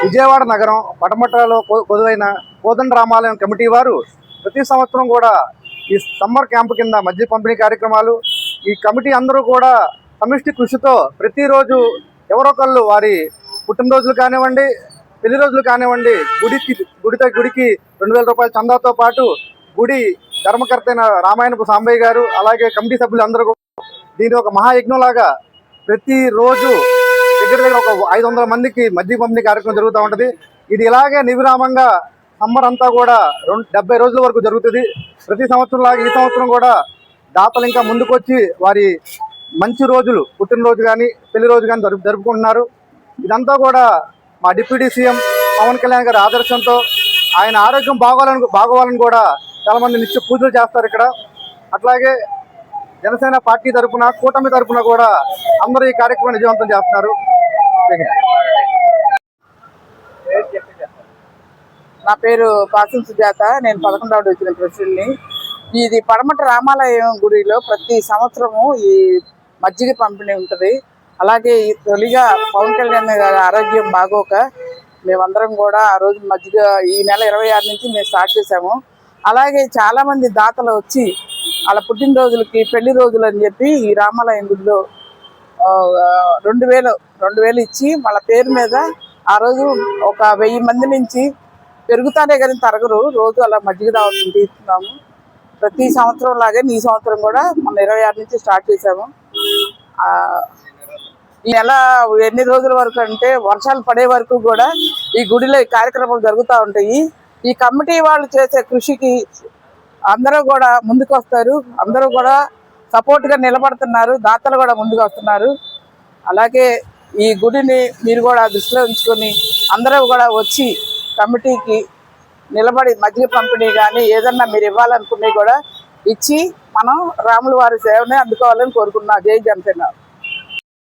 విజయవాడ నగరం పటమటలో కొలువైన కోదండ రామాలయం కమిటీ వారు ప్రతి సంవత్సరం కూడా ఈ సమ్మర్ క్యాంపు కింద మద్య పంపిణీ కార్యక్రమాలు, ఈ కమిటీ అందరూ కూడా సమిష్టి కృషితో ప్రతిరోజు ఎవరొకళ్ళు వారి పుట్టినరోజులు కానివ్వండి, పెళ్లి రోజులు కానివ్వండి, గుడికి 2000 రూపాయల చందాతో పాటు గుడి ధర్మకర్త అయిన రామాయణపు సాంబయ్య గారు, అలాగే కమిటీ సభ్యులు అందరూ దీని ఒక మహాయజ్ఞంలాగా ప్రతిరోజు దగ్గర ఒక 500 మందికి మద్య పంపిణీ కార్యక్రమం జరుగుతూ ఉంటుంది. ఇది ఇలాగే నిర్విరామంగా సమ్మర్ అంతా కూడా 70 రోజుల వరకు జరుగుతుంది. ప్రతి సంవత్సరం లాగా ఈ సంవత్సరం కూడా దాతలు ఇంకా ముందుకొచ్చి వారి మంచి రోజులు, పుట్టినరోజు కానీ పెళ్లి రోజు కానీ జరుపుకుంటున్నారు. ఇదంతా కూడా మా డిప్యూటీ సీఎం పవన్ కళ్యాణ్ గారి ఆదర్శంతో ఆయన ఆరోగ్యం బాగోవాలని కూడా చాలామంది నిత్య పూజలు చేస్తారు ఇక్కడ. అట్లాగే జనసేన పార్టీ తరఫున, కూటమి తరఫున కూడా అందరూ ఈ కార్యక్రమాన్ని విజయవంతం చేస్తున్నారు. నా పేరు పాసం సుజాత. నేను 11వ డివిజన్ ప్రెసిడెంట్ని. ఇది పడమట రామాలయం గుడిలో ప్రతి సంవత్సరము ఈ మజ్జిగ పంపిణీ ఉంటుంది. అలాగే తొలిగా పవన్ కళ్యాణ్ గారి ఆరోగ్యం బాగోక మేమందరం కూడా ఆ రోజు మజ్జిగ ఈ నెల 26 నుంచి మేము స్టార్ట్ చేసాము. అలాగే చాలామంది దాతలు వచ్చి వాళ్ళ పుట్టినరోజులకి, పెళ్లి రోజులు అని చెప్పి ఈ రామాలయం గుడిలో 2000 ఇచ్చి వాళ్ళ పేరు మీద ఆ రోజు ఒక 1000 మంది నుంచి పెరుగుతానే కానీ తరగరు. రోజు అలా మజ్జిగ దావతులు తీస్తున్నాము. ప్రతి సంవత్సరం లాగే ఈ సంవత్సరం కూడా మన 26 నుంచి స్టార్ట్ చేసాము. ఈ నెల ఎన్ని రోజుల వరకు అంటే వర్షాలు పడే వరకు కూడా ఈ గుడిలో ఈ కార్యక్రమాలు జరుగుతూ ఉంటాయి. ఈ కమిటీ వాళ్ళు చేసే కృషికి అందరూ కూడా ముందుకు వస్తారు. అందరూ కూడా సపోర్ట్గా నిలబడుతున్నారు. దాతలు కూడా ముందుకు వస్తున్నారు. అలాగే ఈ గుడిని మీరు కూడా దృష్టిలో ఉంచుకొని అందరూ కూడా వచ్చి కమిటీకి నిలబడి మజ్జిగ పంపిణీ కానీ ఏదన్నా మీరు ఇవ్వాలనుకునే కూడా ఇచ్చి మనం రాముల వారి సేవని అందుకోవాలని కోరుకున్నాం. జై జనసేన.